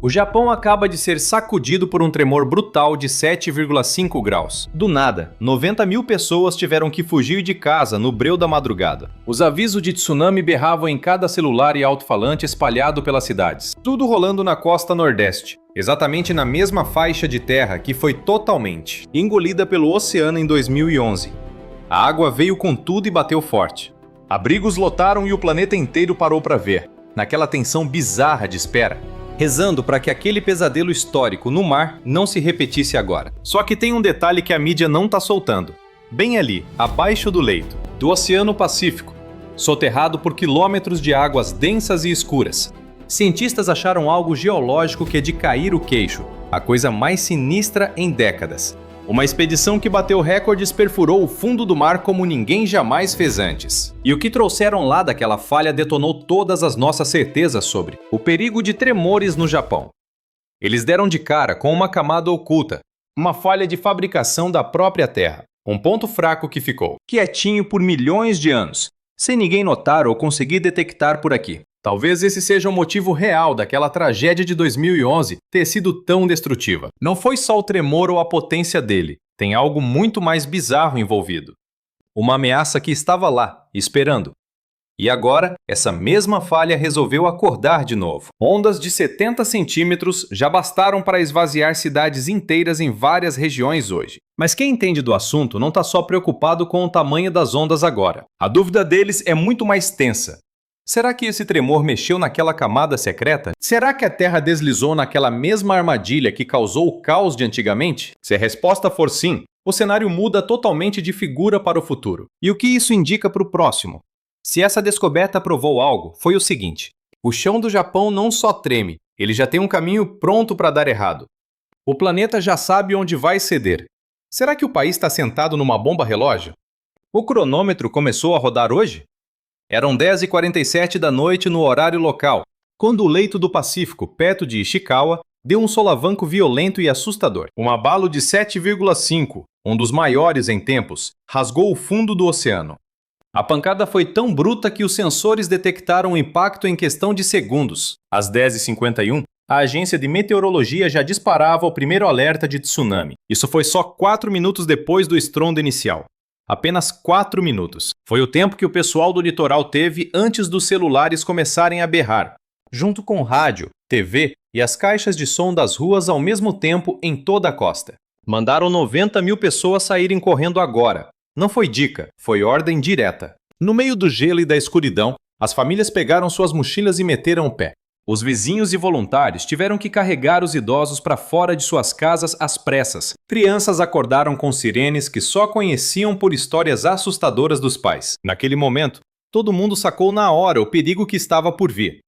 O Japão acaba de ser sacudido por um tremor brutal de 7,5 graus. Do nada, 90 mil pessoas tiveram que fugir de casa no breu da madrugada. Os avisos de tsunami berravam em cada celular e alto-falante espalhado pelas cidades. Tudo rolando na costa nordeste, exatamente na mesma faixa de terra que foi totalmente engolida pelo oceano em 2011. A água veio com tudo e bateu forte. Abrigos lotaram e o planeta inteiro parou para ver, naquela tensão bizarra de espera, rezando para que aquele pesadelo histórico no mar não se repetisse agora. Só que tem um detalhe que a mídia não tá soltando. Bem ali, abaixo do leito, do Oceano Pacífico, soterrado por quilômetros de águas densas e escuras, cientistas acharam algo geológico que é de cair o queixo, a coisa mais sinistra em décadas. Uma expedição que bateu recordes perfurou o fundo do mar como ninguém jamais fez antes. E o que trouxeram lá daquela falha detonou todas as nossas certezas sobre o perigo de tremores no Japão. Eles deram de cara com uma camada oculta, uma falha de fabricação da própria Terra, um ponto fraco que ficou quietinho por milhões de anos, sem ninguém notar ou conseguir detectar por aqui. Talvez esse seja o motivo real daquela tragédia de 2011 ter sido tão destrutiva. Não foi só o tremor ou a potência dele, tem algo muito mais bizarro envolvido. Uma ameaça que estava lá, esperando. E agora, essa mesma falha resolveu acordar de novo. Ondas de 70 centímetros já bastaram para esvaziar cidades inteiras em várias regiões hoje. Mas quem entende do assunto não está só preocupado com o tamanho das ondas agora. A dúvida deles é muito mais tensa. Será que esse tremor mexeu naquela camada secreta? Será que a Terra deslizou naquela mesma armadilha que causou o caos de antigamente? Se a resposta for sim, o cenário muda totalmente de figura para o futuro. E o que isso indica para o próximo? Se essa descoberta provou algo, foi o seguinte: o chão do Japão não só treme, ele já tem um caminho pronto para dar errado. O planeta já sabe onde vai ceder. Será que o país está sentado numa bomba relógio? O cronômetro começou a rodar hoje? Eram 10h47 da noite no horário local, quando o leito do Pacífico, perto de Ishikawa, deu um solavanco violento e assustador. Um abalo de 7,5, um dos maiores em tempos, rasgou o fundo do oceano. A pancada foi tão bruta que os sensores detectaram o impacto em questão de segundos. Às 10h51, a agência de meteorologia já disparava o primeiro alerta de tsunami. Isso foi só 4 minutos depois do estrondo inicial. Apenas 4 minutos. Foi o tempo que o pessoal do litoral teve antes dos celulares começarem a berrar, junto com rádio, TV e as caixas de som das ruas ao mesmo tempo em toda a costa. Mandaram 90 mil pessoas saírem correndo agora. Não foi dica, foi ordem direta. No meio do gelo e da escuridão, as famílias pegaram suas mochilas e meteram o pé. Os vizinhos e voluntários tiveram que carregar os idosos para fora de suas casas às pressas. Crianças acordaram com sirenes que só conheciam por histórias assustadoras dos pais. Naquele momento, todo mundo sacou na hora o perigo que estava por vir.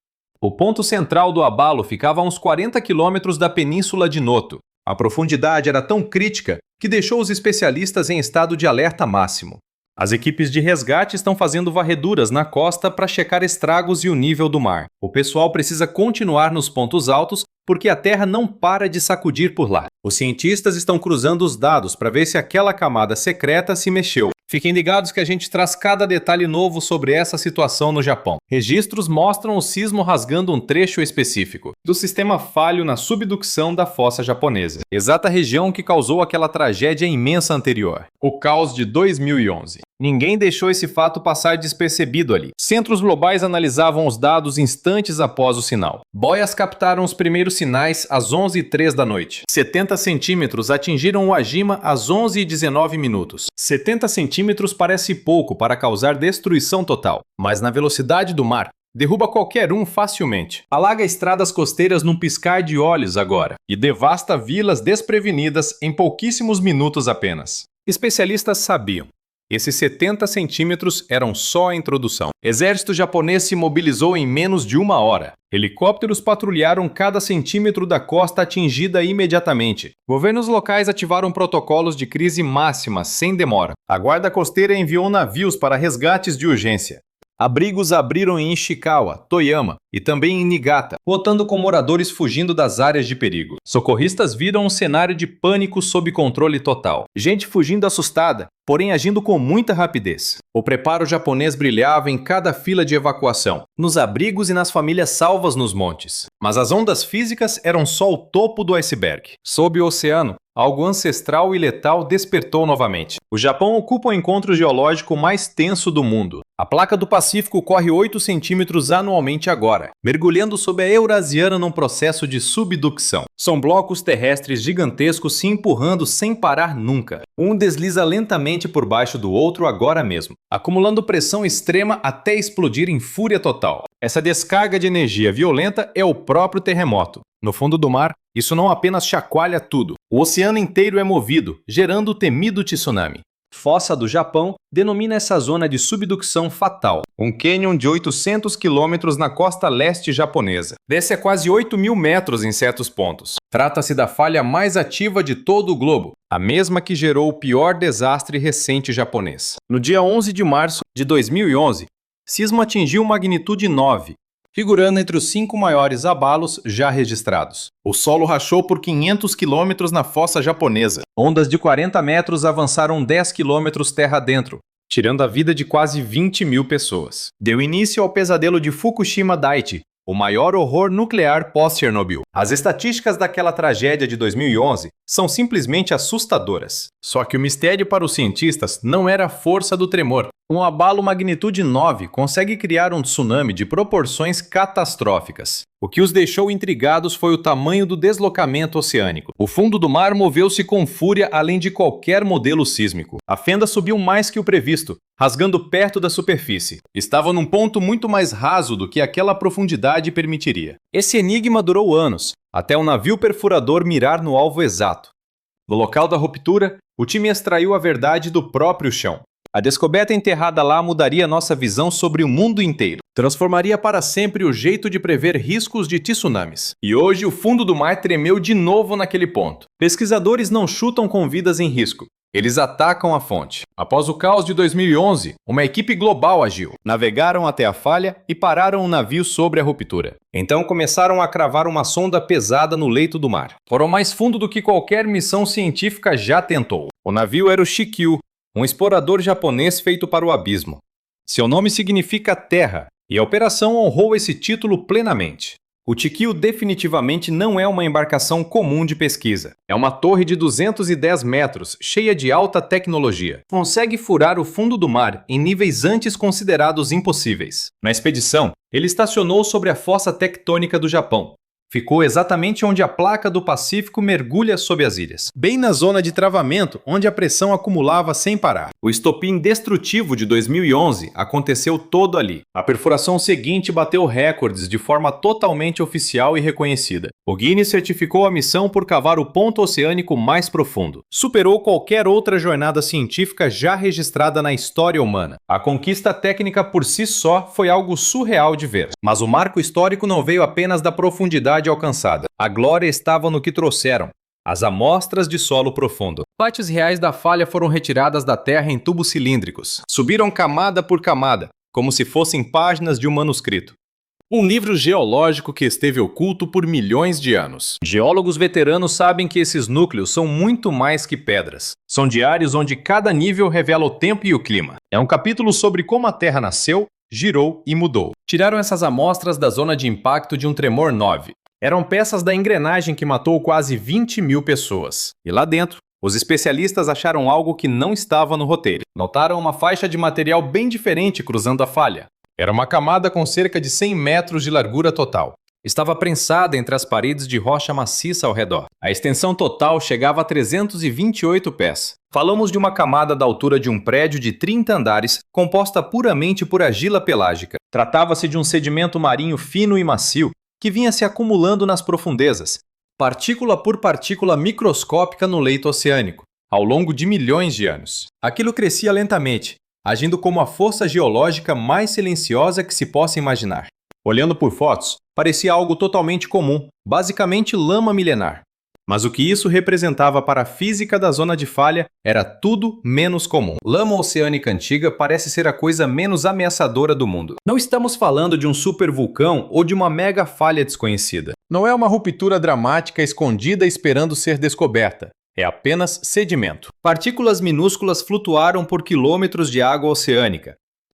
O ponto central do abalo ficava a uns 40 quilômetros da península de Noto. A profundidade era tão crítica que deixou os especialistas em estado de alerta máximo. As equipes de resgate estão fazendo varreduras na costa para checar estragos e o nível do mar. O pessoal precisa continuar nos pontos altos porque a Terra não para de sacudir por lá. Os cientistas estão cruzando os dados para ver se aquela camada secreta se mexeu. Fiquem ligados que a gente traz cada detalhe novo sobre essa situação no Japão. Registros mostram o sismo rasgando um trecho específico do sistema falho na subducção da fossa japonesa, exata região que causou aquela tragédia imensa anterior, o caos de 2011. Ninguém deixou esse fato passar despercebido ali. Centros globais analisavam os dados instantes após o sinal. Boias captaram os primeiros sinais às 11h03 da noite. 70 centímetros atingiram o Ajima às 11h19. 70 centímetros parece pouco para causar destruição total, mas na velocidade do mar, derruba qualquer um facilmente. Alaga estradas costeiras num piscar de olhos agora e devasta vilas desprevenidas em pouquíssimos minutos apenas. Especialistas sabiam. Esses 70 centímetros eram só a introdução. Exército japonês se mobilizou em menos de 1 hora. Helicópteros patrulharam cada centímetro da costa atingida imediatamente. Governos locais ativaram protocolos de crise máxima sem demora. A guarda costeira enviou navios para resgates de urgência. Abrigos abriram em Ishikawa, Toyama e também em Niigata, lotando com moradores fugindo das áreas de perigo. Socorristas viram um cenário de pânico sob controle total. Gente fugindo assustada, porém agindo com muita rapidez. O preparo japonês brilhava em cada fila de evacuação, nos abrigos e nas famílias salvas nos montes. Mas as ondas físicas eram só o topo do iceberg. Sob o oceano, algo ancestral e letal despertou novamente. O Japão ocupa o encontro geológico mais tenso do mundo. A placa do Pacífico corre 8 centímetros anualmente agora, mergulhando sob a Eurasiana num processo de subducção. São blocos terrestres gigantescos se empurrando sem parar nunca. Um desliza lentamente por baixo do outro agora mesmo, acumulando pressão extrema até explodir em fúria total. Essa descarga de energia violenta é o próprio terremoto. No fundo do mar, isso não apenas chacoalha tudo. O oceano inteiro é movido, gerando o temido tsunami. Fossa do Japão denomina essa zona de subducção fatal, um cânion de 800 quilômetros na costa leste japonesa. Desce a quase 8.000 metros em certos pontos. Trata-se da falha mais ativa de todo o globo, a mesma que gerou o pior desastre recente japonês. No dia 11 de março de 2011, sismo atingiu magnitude 9, figurando entre os 5 maiores abalos já registrados. O solo rachou por 500 quilômetros na fossa japonesa. Ondas de 40 metros avançaram 10 quilômetros terra adentro, tirando a vida de quase 20.000 pessoas. Deu início ao pesadelo de Fukushima Daiichi, o maior horror nuclear pós-Chernobyl. As estatísticas daquela tragédia de 2011 são simplesmente assustadoras. Só que o mistério para os cientistas não era a força do tremor. Um abalo magnitude 9 consegue criar um tsunami de proporções catastróficas. O que os deixou intrigados foi o tamanho do deslocamento oceânico. O fundo do mar moveu-se com fúria além de qualquer modelo sísmico. A fenda subiu mais que o previsto, rasgando perto da superfície. Estava num ponto muito mais raso do que aquela profundidade permitiria. Esse enigma durou anos, até um navio perfurador mirar no alvo exato. No local da ruptura, o time extraiu a verdade do próprio chão. A descoberta enterrada lá mudaria nossa visão sobre o mundo inteiro. Transformaria para sempre o jeito de prever riscos de tsunamis. E hoje o fundo do mar tremeu de novo naquele ponto. Pesquisadores não chutam com vidas em risco. Eles atacam a fonte. Após o caos de 2011, uma equipe global agiu. Navegaram até a falha e pararam o navio sobre a ruptura. Então começaram a cravar uma sonda pesada no leito do mar. Foram mais fundo do que qualquer missão científica já tentou. O navio era o Shikyu, um explorador japonês feito para o abismo. Seu nome significa terra, e a operação honrou esse título plenamente. O Chikyu definitivamente não é uma embarcação comum de pesquisa. É uma torre de 210 metros, cheia de alta tecnologia. Consegue furar o fundo do mar em níveis antes considerados impossíveis. Na expedição, ele estacionou sobre a fossa tectônica do Japão. Ficou exatamente onde a placa do Pacífico mergulha sob as ilhas, bem na zona de travamento onde a pressão acumulava sem parar. O estopim destrutivo de 2011 aconteceu todo ali. A perfuração seguinte bateu recordes de forma totalmente oficial e reconhecida. O Guinness certificou a missão por cavar o ponto oceânico mais profundo. Superou qualquer outra jornada científica já registrada na história humana. A conquista técnica por si só foi algo surreal de ver. Mas o marco histórico não veio apenas da profundidade alcançada. A glória estava no que trouxeram: as amostras de solo profundo. Partes reais da falha foram retiradas da terra em tubos cilíndricos. Subiram camada por camada, como se fossem páginas de um manuscrito. Um livro geológico que esteve oculto por milhões de anos. Geólogos veteranos sabem que esses núcleos são muito mais que pedras. São diários onde cada nível revela o tempo e o clima. É um capítulo sobre como a Terra nasceu, girou e mudou. Tiraram essas amostras da zona de impacto de um tremor 9. Eram peças da engrenagem que matou quase 20.000 pessoas. E lá dentro, os especialistas acharam algo que não estava no roteiro. Notaram uma faixa de material bem diferente cruzando a falha. Era uma camada com cerca de 100 metros de largura total. Estava prensada entre as paredes de rocha maciça ao redor. A extensão total chegava a 328 pés. Falamos de uma camada da altura de um prédio de 30 andares, composta puramente por argila pelágica. Tratava-se de um sedimento marinho fino e macio, que vinha se acumulando nas profundezas, partícula por partícula microscópica no leito oceânico, ao longo de milhões de anos. Aquilo crescia lentamente, agindo como a força geológica mais silenciosa que se possa imaginar. Olhando por fotos, parecia algo totalmente comum, basicamente lama milenar. Mas o que isso representava para a física da zona de falha era tudo menos comum. Lama oceânica antiga parece ser a coisa menos ameaçadora do mundo. Não estamos falando de um supervulcão ou de uma mega falha desconhecida. Não é uma ruptura dramática escondida esperando ser descoberta. É apenas sedimento. Partículas minúsculas flutuaram por quilômetros de água oceânica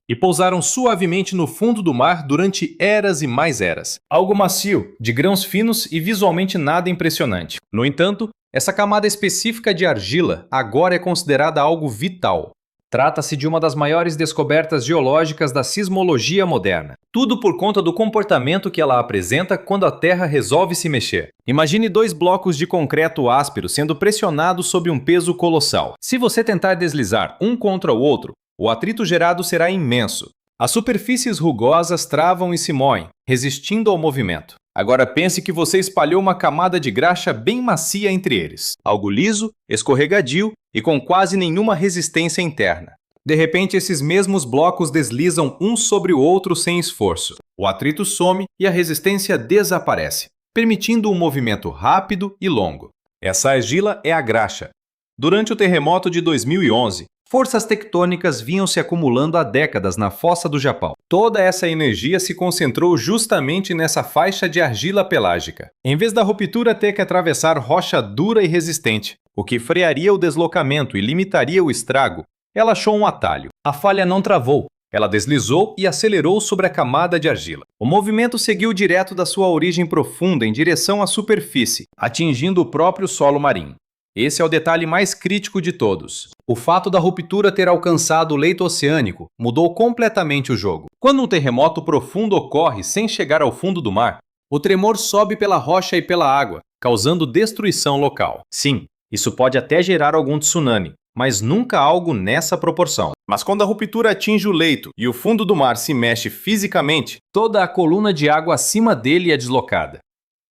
e pousaram suavemente no fundo do mar durante eras e mais eras. Algo macio, de grãos finos e visualmente nada impressionante. No entanto, essa camada específica de argila agora é considerada algo vital. Trata-se de uma das maiores descobertas geológicas da sismologia moderna. Tudo por conta do comportamento que ela apresenta quando a Terra resolve se mexer. Imagine dois blocos de concreto áspero sendo pressionados sob um peso colossal. Se você tentar deslizar um contra o outro, o atrito gerado será imenso. As superfícies rugosas travam e se moem, resistindo ao movimento. Agora pense que você espalhou uma camada de graxa bem macia entre eles. Algo liso, escorregadio e com quase nenhuma resistência interna. De repente, esses mesmos blocos deslizam um sobre o outro sem esforço. O atrito some e a resistência desaparece, permitindo um movimento rápido e longo. Essa argila é a graxa. Durante o terremoto de 2011, forças tectônicas vinham se acumulando há décadas na fossa do Japão. Toda essa energia se concentrou justamente nessa faixa de argila pelágica. Em vez da ruptura ter que atravessar rocha dura e resistente, o que frearia o deslocamento e limitaria o estrago, ela achou um atalho. A falha não travou. Ela deslizou e acelerou sobre a camada de argila. O movimento seguiu direto da sua origem profunda em direção à superfície, atingindo o próprio solo marinho. Esse é o detalhe mais crítico de todos. O fato da ruptura ter alcançado o leito oceânico mudou completamente o jogo. Quando um terremoto profundo ocorre sem chegar ao fundo do mar, o tremor sobe pela rocha e pela água, causando destruição local. Sim, isso pode até gerar algum tsunami, mas nunca algo nessa proporção. Mas quando a ruptura atinge o leito e o fundo do mar se mexe fisicamente, toda a coluna de água acima dele é deslocada.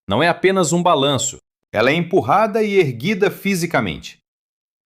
Não é apenas um balanço. Ela é empurrada e erguida fisicamente.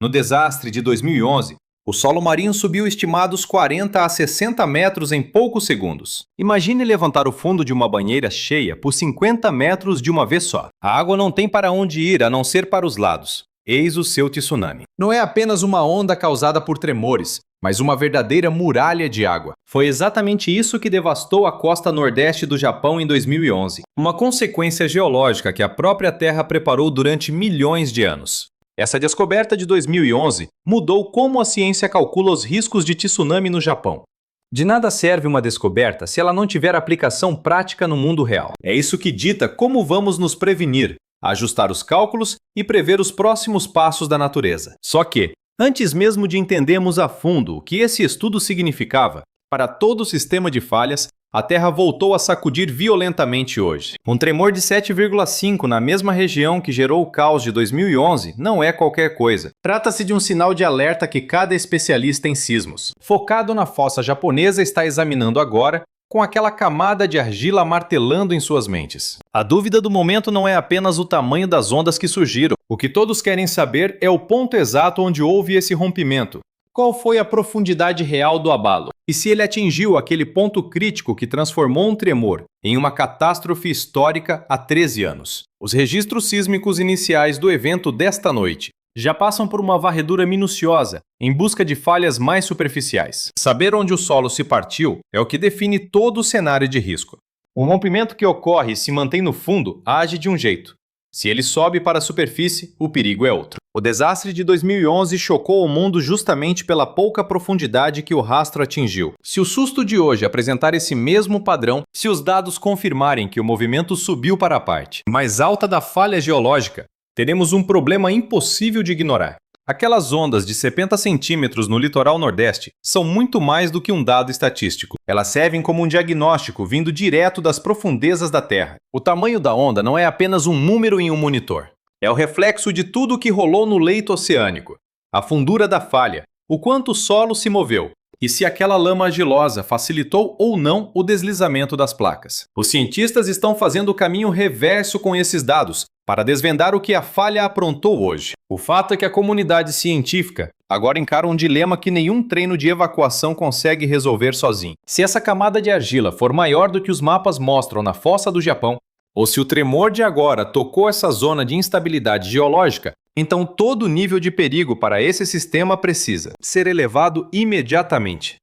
No desastre de 2011, o solo marinho subiu estimados 40 a 60 metros em poucos segundos. Imagine levantar o fundo de uma banheira cheia por 50 metros de uma vez só. A água não tem para onde ir a não ser para os lados. Eis o seu tsunami. Não é apenas uma onda causada por tremores, mas uma verdadeira muralha de água. Foi exatamente isso que devastou a costa nordeste do Japão em 2011. Uma consequência geológica que a própria Terra preparou durante milhões de anos. Essa descoberta de 2011 mudou como a ciência calcula os riscos de tsunami no Japão. De nada serve uma descoberta se ela não tiver aplicação prática no mundo real. É isso que dita como vamos nos prevenir, ajustar os cálculos e prever os próximos passos da natureza. Só que, antes mesmo de entendermos a fundo o que esse estudo significava, para todo o sistema de falhas, a Terra voltou a sacudir violentamente hoje. Um tremor de 7,5 na mesma região que gerou o caos de 2011 não é qualquer coisa. Trata-se de um sinal de alerta que cada especialista em sismos, focado na fossa japonesa, está examinando agora, com aquela camada de argila martelando em suas mentes. A dúvida do momento não é apenas o tamanho das ondas que surgiram. O que todos querem saber é o ponto exato onde houve esse rompimento. Qual foi a profundidade real do abalo? E se ele atingiu aquele ponto crítico que transformou um tremor em uma catástrofe histórica há 13 anos? Os registros sísmicos iniciais do evento desta noite já passam por uma varredura minuciosa, em busca de falhas mais superficiais. Saber onde o solo se partiu é o que define todo o cenário de risco. O rompimento que ocorre e se mantém no fundo age de um jeito. Se ele sobe para a superfície, o perigo é outro. O desastre de 2011 chocou o mundo justamente pela pouca profundidade que o rastro atingiu. Se o susto de hoje apresentar esse mesmo padrão, se os dados confirmarem que o movimento subiu para a parte mais alta da falha geológica, teremos um problema impossível de ignorar. Aquelas ondas de 70 centímetros no litoral nordeste são muito mais do que um dado estatístico. Elas servem como um diagnóstico vindo direto das profundezas da Terra. O tamanho da onda não é apenas um número em um monitor. É o reflexo de tudo o que rolou no leito oceânico. A fundura da falha, o quanto o solo se moveu, e se aquela lama argilosa facilitou ou não o deslizamento das placas. Os cientistas estão fazendo o caminho reverso com esses dados, para desvendar o que a falha aprontou hoje. O fato é que a comunidade científica agora encara um dilema que nenhum treino de evacuação consegue resolver sozinho. Se essa camada de argila for maior do que os mapas mostram na fossa do Japão, Ou se o tremor de agora tocou essa zona de instabilidade geológica, então todo o nível de perigo para esse sistema precisa ser elevado imediatamente.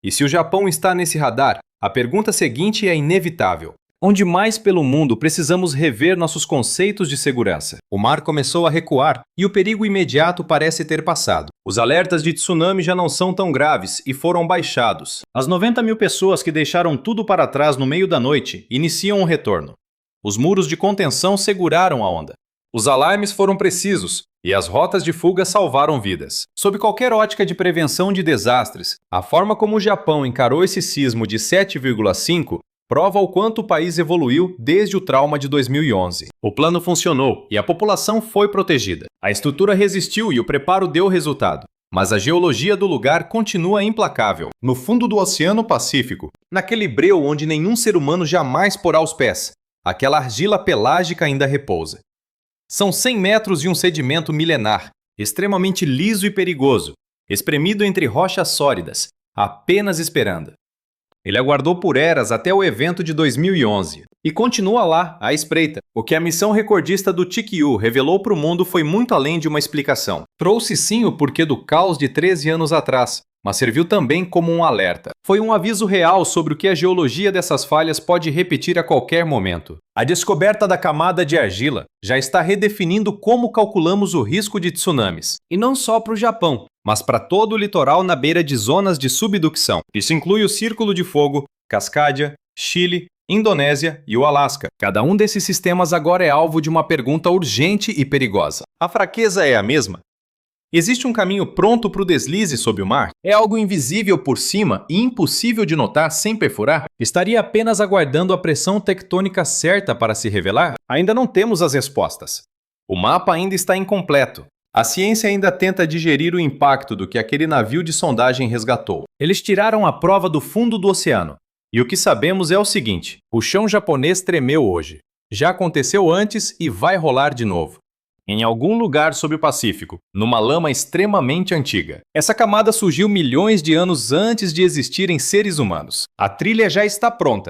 E se o Japão está nesse radar, a pergunta seguinte é inevitável. Onde mais pelo mundo precisamos rever nossos conceitos de segurança? O mar começou a recuar e o perigo imediato parece ter passado. Os alertas de tsunami já não são tão graves e foram baixados. As 90 mil pessoas que deixaram tudo para trás no meio da noite iniciam um retorno. Os muros de contenção seguraram a onda. Os alarmes foram precisos e as rotas de fuga salvaram vidas. Sob qualquer ótica de prevenção de desastres, a forma como o Japão encarou esse sismo de 7,5 prova o quanto o país evoluiu desde o trauma de 2011. O plano funcionou e a população foi protegida. A estrutura resistiu e o preparo deu resultado. Mas a geologia do lugar continua implacável. No fundo do Oceano Pacífico, naquele breu onde nenhum ser humano jamais porá os pés, aquela argila pelágica ainda repousa. São 100 metros de um sedimento milenar, extremamente liso e perigoso, espremido entre rochas sólidas, apenas esperando. Ele aguardou por eras até o evento de 2011 e continua lá, à espreita. O que a missão recordista do Chikyu revelou para o mundo foi muito além de uma explicação. Trouxe sim o porquê do caos de 13 anos atrás, mas serviu também como um alerta. Foi um aviso real sobre o que a geologia dessas falhas pode repetir a qualquer momento. A descoberta da camada de argila já está redefinindo como calculamos o risco de tsunamis. E não só para o Japão, mas para todo o litoral na beira de zonas de subducção. Isso inclui o Círculo de Fogo, Cascadia, Chile, Indonésia e o Alasca. Cada um desses sistemas agora é alvo de uma pergunta urgente e perigosa. A fraqueza é a mesma? Existe um caminho pronto para o deslize sob o mar? É algo invisível por cima e impossível de notar sem perfurar? Estaria apenas aguardando a pressão tectônica certa para se revelar? Ainda não temos as respostas. O mapa ainda está incompleto. A ciência ainda tenta digerir o impacto do que aquele navio de sondagem resgatou. Eles tiraram a prova do fundo do oceano. E o que sabemos é o seguinte: o chão japonês tremeu hoje. Já aconteceu antes e vai rolar de novo. Em algum lugar sob o Pacífico, numa lama extremamente antiga. Essa camada surgiu milhões de anos antes de existirem seres humanos. A trilha já está pronta.